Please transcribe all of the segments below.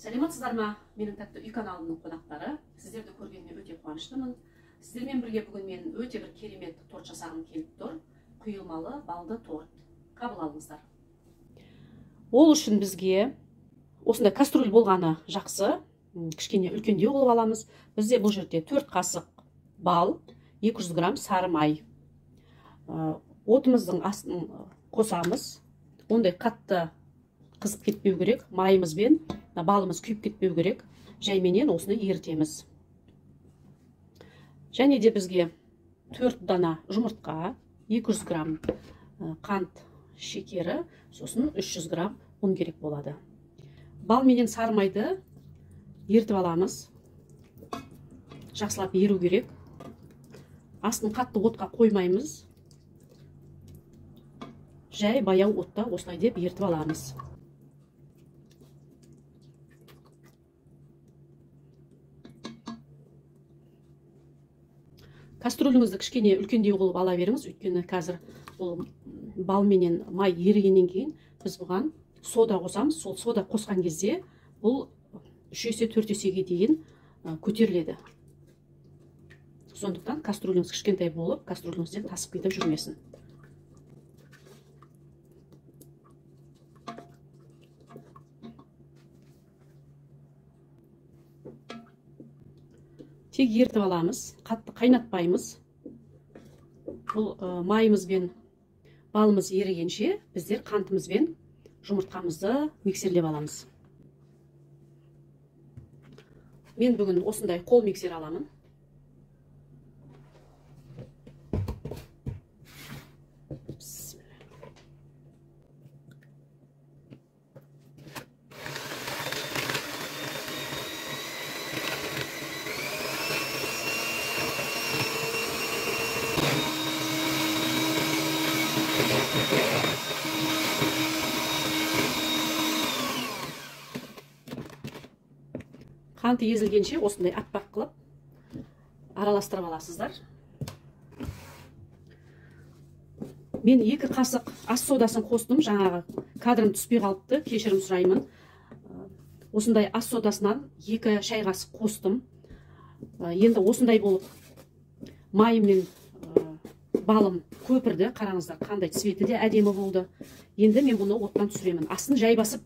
Сәлеметсіздер ма? Менің тәтті үй каналымның қонақтары. Сіздерді көргеніме өте қуаныштымын. Сіздермен бірге бүгін мен өте бір керемет торт жасағым келіп тұр. Құйылмалы балды торт. Қабыл алыңыздар. Ол үшін бізге осындай кастрюль болғаны жақсы. Кішкене үлкендеу қылып аламыз. Бізде бұл жерде 4 қасық бал, 200 грамм сары май. Отымыздың астын қосамыз. Ондай қатты қызып кетпеу керек. Майымызбен балымыз күйіп кетпеу керек. Жайменен осыны ерітеміз. Және де бізге 4 дана жұмыртқа, 200 грамм қант шекері, сосын 300 грамм ұн керек болады. Бал менен сары майды ертіп аламыз. Жақсылап еру керек. Астын қатты отқа қоймаймыз. Жай баяу отта осылай деп ертіп аламыз. Кастрюліңізді кішкене үлкендеу қылып ала беріңіз, өйткені қазір бұл бал менен май ерігеннен кейін біз бұған сода қосамыз. Сол сода қосқан кезде бұл 3 есе 4 есеге дейін көтеріледі. Сондықтан кастрюліңіз кішкентай болып, кастрюліңізден тасып кетіп жүрмесін. Тек ертіп аламыз, қатты қайнатпаймыз. Бұл майымыз бен балымыз ерігенше біздер қантымыз бен жұмыртқамызды миксерлеп аламыз. Мен бүгін осындай қол миксер аламын. Қанты езілгенше осындай аппақ қылып араластырып аласыздар. Мен 2 қасық ас содасын қостым, жаңағы кадрым түспей қалыпты, кешірім сұраймын. Осындай ас содасынан 2 шай қасық қостым. Енді осындай болып майым мен балым көпірді, қараңыздар, қандай цветі де әдемі болды. Енді мен бұны оттан түсіремін. Астын жай басып,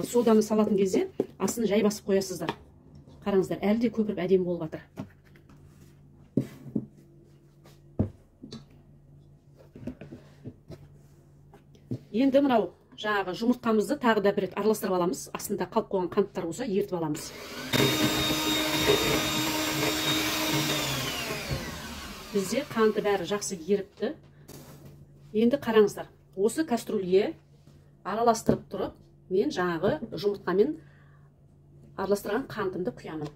соданы салатын кезде астын жай басып қоясыздар. Қараңыздар, әлі де көпіріп әдемі болып жатыр. Енді мынау жаңағы жұмыртқамызды тағы да бір рет араластырып аламыз. Астында қалып қойған қанттар болса ертіп аламыз. Бізде қанты бәрі жақсы еріпті. Енді қараңыздар, осы кастрюльге араластырып тұрып, мен жаңағы жұмыртқамен араластырған қантымды құямын.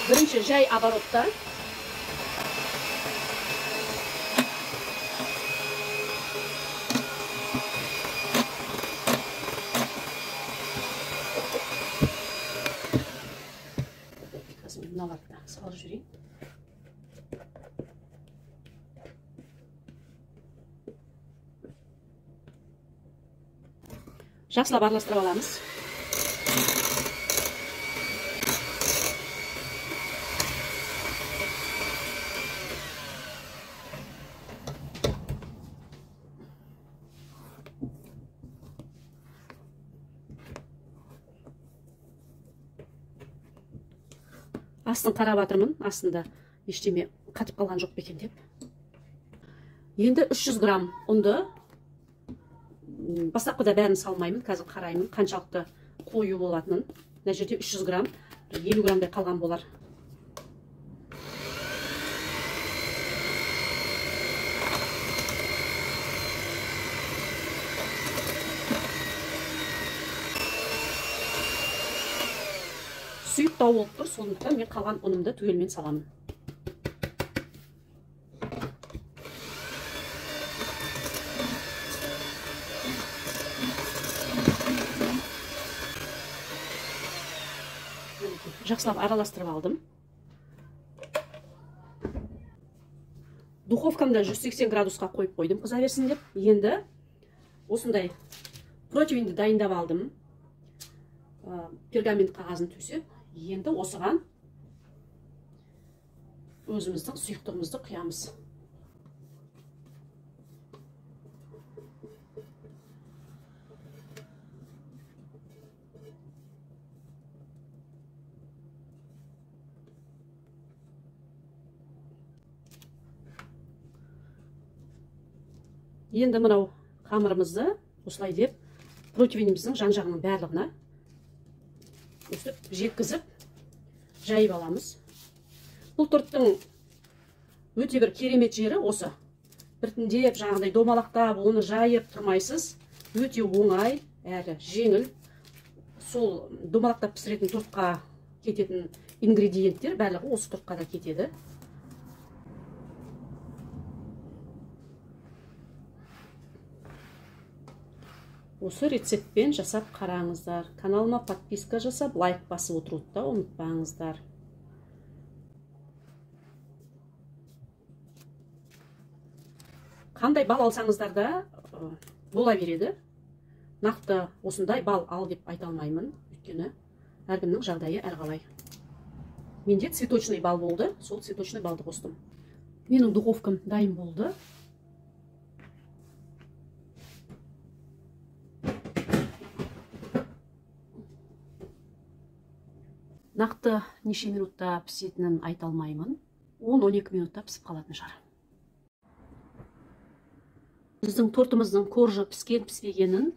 Бірінші жай оборотта. Мыналарды салып жүрейін. Жақсылап араластырып аламыз. Астын қарап жатырмын, астында ештеме қатып қалған жоқ бекен деп. Енді 300 грамм ұнды, бастапқыда бәрін салмаймын, қазір қараймын қаншалықты қою болатынын. Мына жерде 300 грамм, 50 граммдай қалған болар. Сүйіп тау болып тұр, сондықтан мен қалған ұнымды түгелмен саламын. Жақсылап араластырып алдым. Духовкамда 180 градусқа қойып қойдым қыза берсін деп. Енді осындай противеньді дайындап алдым. Пергамент қағазын төсеп, енді осыған өзіміздің сұйықтығымызды құямыз. Енді мынау қамырымызды осылай деп противеніміздің жан-жағының барлығына өстіп жеткізіп жайып аламыз. Бұл торттың өте бір керемет жері осы. Біртіндеп жаңағыдай домалақтап, оны жайып тұрмайсыз. Өте оңай әрі жеңіл. Сол домалақтап пісіретін тортқа кететін ингредиенттер барлығы осы тортқа да кетеді. Осы рецептпен жасап қараңыздар. Каналыма подписка жасап, лайк басып отыруды да ұмытпаңыздар. Қандай бал алсаңыздар да бола береді. Нақты осындай бал ал деп айта алмаймын, өйткені әркімнің жағдайы әрқалай. Менде цветочный бал болды, сол цветочный балды қостым. Менің духовкам дайын болды. Нақты неше минутта пісетінін айта алмаймын. 10-12 минутта пісіп қалатын шығар. Біздің тортымыздың коржы піскен-піспегенін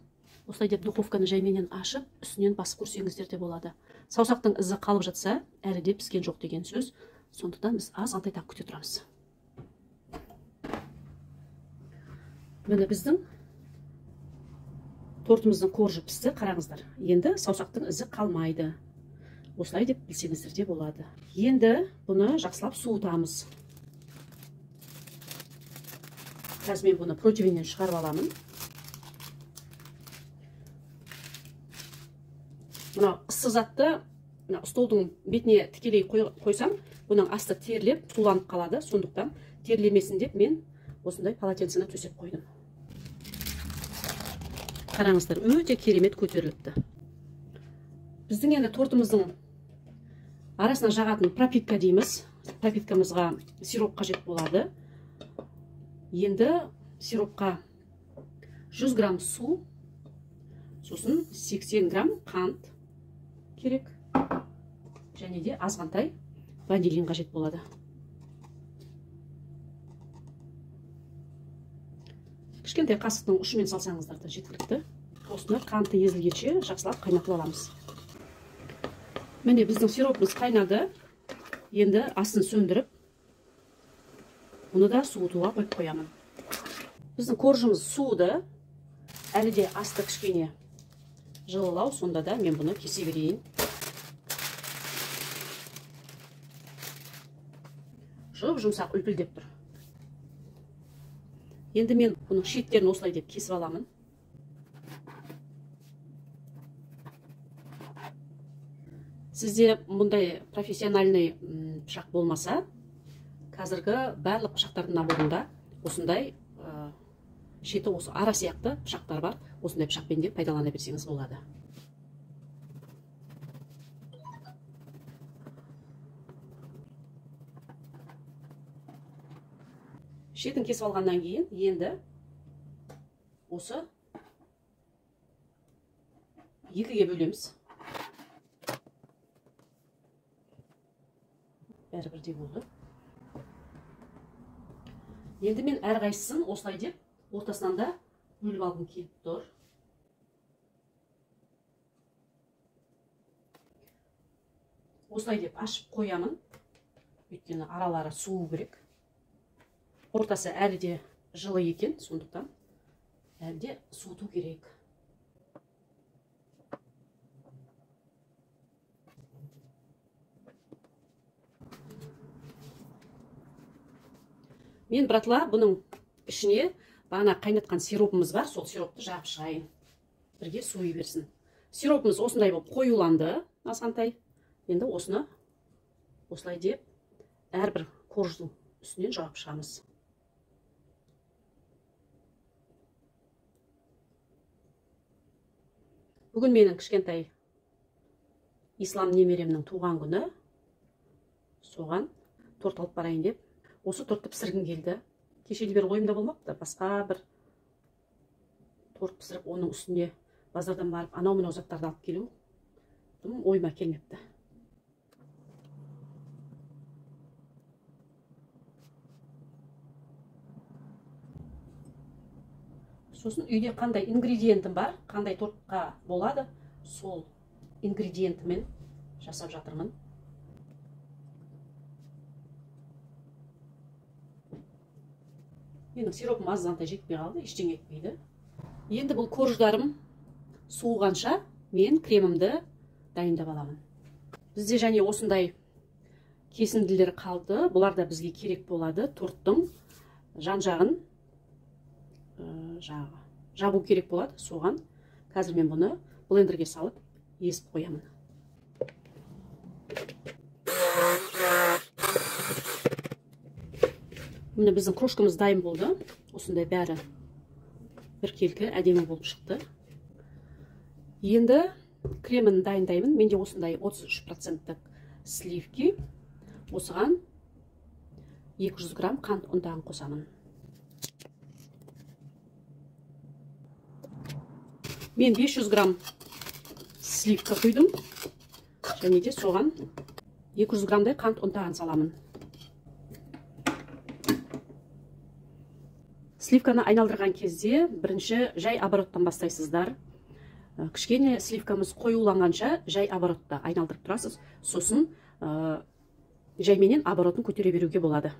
осылай деп духовканы жайменен ашып, үстінен басып көрсеңіздер де болады. Саусақтың ізі қалып жатса, әлі де піскен жоқ деген сөз. Сондықтан біз азғантай тақ күте тұрамыз. Міне біздің тортымыздың коржы пісті, қараңыздар. Енді саусақтың ізі қалмайды. Осылай деп білсеңіздер де болады. Енді бұны жақсылап суытамыз. Қазір мен бұны противеннен шығарып аламын. Мына ыстық затты столдың бетіне тікелей қойсам, бұның асты терлеп, суланып қалады. Сондықтан терлемесін деп мен осындай полотенцені төсеп қойдым. Қараңыздар, өте керемет көтеріліпті. Біздің енді тортымыздың арасына жағатын пропитка дейміз. Пропиткамызға сироп қажет болады. Енді сиропқа 100 грамм су, сосын 80 грамм қант керек. Және де азғантай ванилин қажет болады. Кішкентай қасықтың ұшымен салсаңыздар да жеткілікті. Осыны қанты езілгенше жақсылап қайнатып аламыз. Міне біздің сиропымыз қайнады. Енді асын сөндіріп, оны да суытуға қойып қоямын. Біздің коржымыз суыды. Әлі де асты кішкене жылылау, сонда да мен бұны кесе берейін. Жұмсақ үлпілдеп тұр. Енді мен бұның шеттерін осылай деп кесіп аламын. Сізде мұндай профессиональный пышақ болмаса, қазіргі барлық пышақтардың наборында осындай шеті осы ара сияқты пышақтар бар. Осындай пышақпен де пайдалана берсеңіз болады. Шетін кесіп алғаннан кейін енді осы екіге бөлеміз. Бәрі бірдей болды. Енді мен әрқайсысын осылай деп ортасынан да бөліп алғым келіп тұр. Осылай деп ашып қоямын. Өйткені аралары суы керек. Ортасы әлі де жылы екен, сондықтан әлі де суыту керек. Мен, братла, бұның ішіне бағана қайнатқан сиропымыз бар, сол сиропты жағып шығайын. Бірге суый берсін. Сиропымыз осындай болып қоюланды, азғантай. Енді осыны осылай деп әрбір корждың үстінен жағып шығамыз. Бүгін менің кішкентай ислам немеремнің туған күні. Соған торт алып барайын деп, осы тортты пісіргім келді. Кешелі бері ойымда болмапты. Басқа бір торт пісіріп, оның үстіне базардан барып, анау-мынау заттарды алып келу ойыма келмепті. Сосын үйде қандай ингредиентім бар, қандай тортқа болады, сол ингредиентімен жасап жатырмын. Менің сиропым азғантай жетпей қалды, ештеңе етпейді. Енді бұл корждарым суығанша мен кремімді дайындап аламын. Бізде және осындай кесінділер қалды. Бұлар да бізге керек болады. Торттың жан-жағын жабу керек болады. Соған қазір мен бұны блендерге салып езіп қоямын. Міне біздің крошкамыз дайын болды. Осындай бәрі біркелкі әдемі болып шықты. Енді кремін дайындаймын. Менде осындай 33% сливки. Осыған 200 грамм қант ұнтағын қосамын. Мен 500 грамм сливка құйдым. Және де соған 200 граммдай қант ұнтағын саламын. Сливканы айналдырған кезде бірінші жай обороттан бастайсыздар. Кішкене сливкамыз қоюланғанша жай оборотта айналдырып тұрасыз. Сосын жайменен оборотын көтере беруге болады.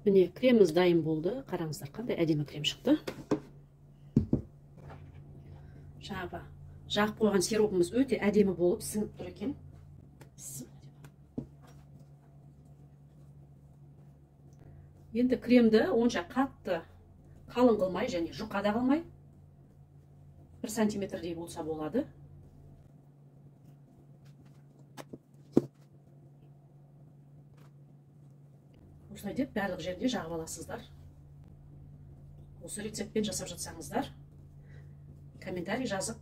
Міне креміміз дайын болды. Қараңыздар, қандай әдемі крем шықты. Жағып қойған сиропымыз өте әдемі болып сіңіп тұр екен. Енді кремді онша қатты қалың қылмай және жұқа да қылмай 1 сантиметрдей болса болады. Осылай деп барлық жерде жағып аласыздар. Осы рецептпен жасап жатсаңыздар, комментарий жазып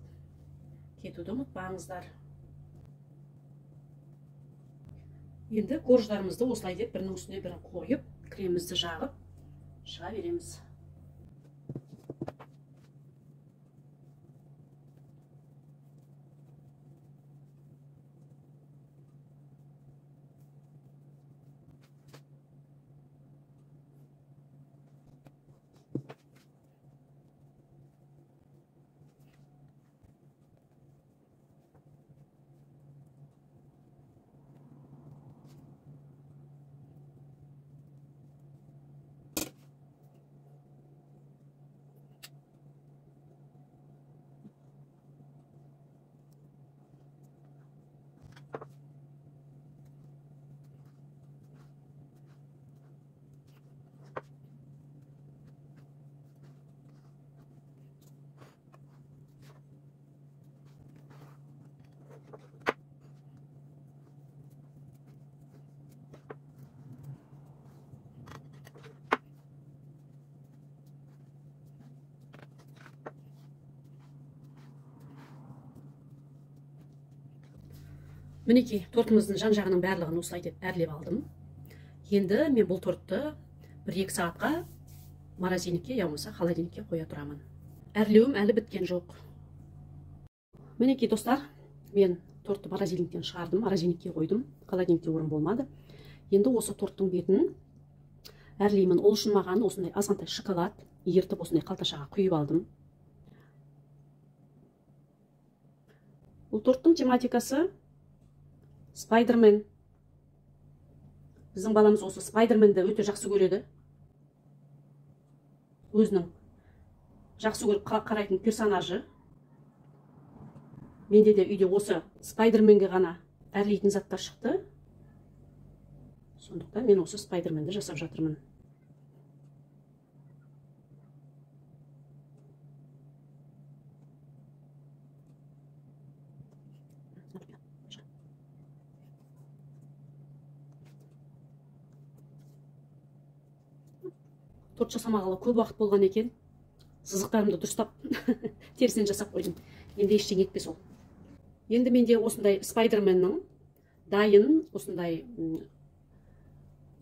кетуді ұмытпаңыздар. Енді корждарымызды осылай деп бірінің үстіне бірін қойып, кремімізді жағып шыға береміз. Мінекей, тортымыздың жан-жағының барлығын осылай деп әрлеп алдым. Енді мен бұл тортты 1-2 сағатқа морозильникке, яғни холодильникке қоя тұрамын. Әрлеуім әлі біткен жоқ. Мінекей достар, мен тортты морозильниктен шығардым, морозильникке қойдым. Холодильникте орын болмады. Енді осы торттың бетін әрлеймін. Ол үшін маған осындай азғантай шоколад ертіп осындай қалташаға құйып алдым. Бұл торттың тематикасы Спайдермен. Біздің баламыз осы Спайдерменді өте жақсы көреді. Өзінің жақсы көріп қарайтын персонажы. Менде де үйде осы Спайдерменге ғана әрлейтін заттар шықты. Сондықтан мен осы Спайдерменді жасап жатырмын. торт жасамағалы көп уақыт болған екен. Сызықтарымды дұрыстап терісінен жасап қойдым. Енді ештеңе етпес ол. Енді менде осындай Спайдерменнің дайын осындай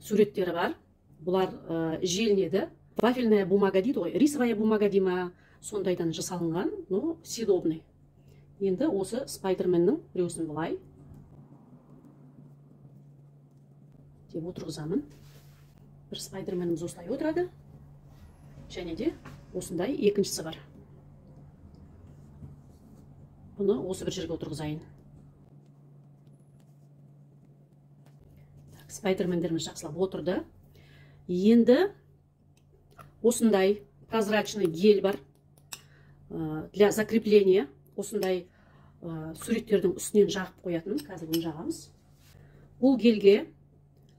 суреттері бар. Бұлар желінеді. Вафельная бумага дейді ғой, рисовая бумага дейма, сондайдан жасалынған, но съедобный. Енді осы Спайдерменнің біреусін бұлай деп отырғызамын. Бір Спайдерменіміз осылай отырады. Және де осындай екіншісі бар. Бұны осы бір жерге отырғызайын. Спайдермендеріміз жақсылап отырды. Енді осындай прозрачный гель бар для закрепления. Осындай суреттердің үстінен жағып қоятын. Қазір бұны жағамыз. Бұл гельге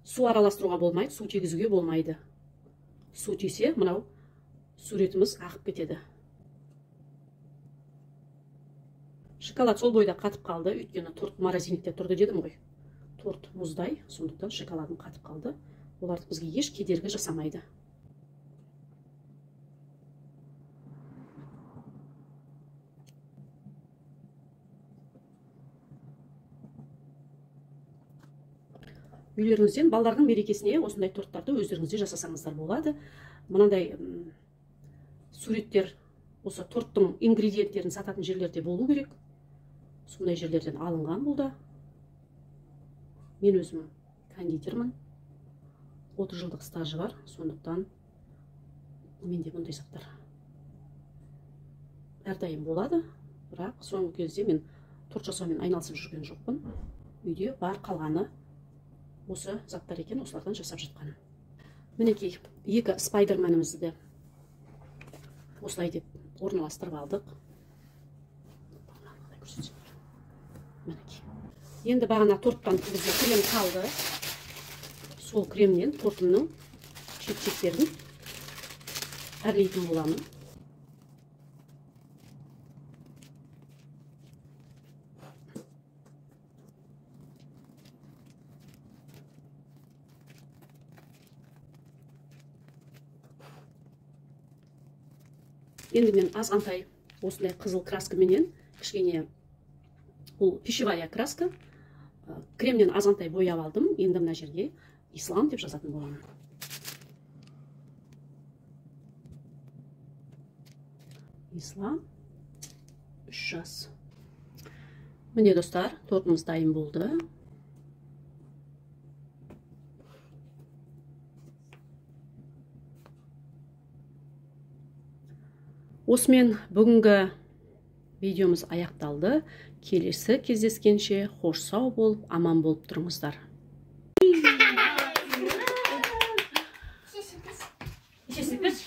су араластыруға болмайды, су тегізуге болмайды. Су тисе, мынау суретіміз ағып кетеді. Шоколад сол бойда қатып қалды, өйткені торт морозильникте тұрды дедім ғой. Торт мұздай, сондықтан шоколадым қатып қалды. Оларды бізге еш кедергі жасамайды. Үйлеріңізден балдардың мерекесіне осындай торттарды өздеріңізде жасасаңыздар болады. Мынандай суреттер осы торттың ингредиенттерін сататын жерлерде болу керек. Сондай жерлерден алынған бұл да. Мен өзім кондитермін. 30 жылдық стажы бар, сондықтан менде бұндай заттар әрдайым болады. Бірақ соңғы кезде мен торт жасаумен айналысып жүрген жоқпын. Үйде бар қалғаны осы заттар екен, осылардан жасап жатқаным. Мінекей, екі Спайдерменімізді осылай деп орналастырып алдық. Мінекей. Енді бағана торттан бізде крем қалды. Сол кремнен тортымның шет-шеттерін әрлейтін боламын. Енді мен азғантай осындай қызыл краскаменен, кішкене бұл пищевая краска, кремнен азғантай бояп алдым. Енді мына жерге ислам деп жазатын боламын. Ислам 3 жас. Міне достар, тортымыз дайын болды. Осымен бүгінгі видеомыз аяқталды. Келесі кездескенше хош сау болып, аман болып тұрыңыздар. Шешіпіз.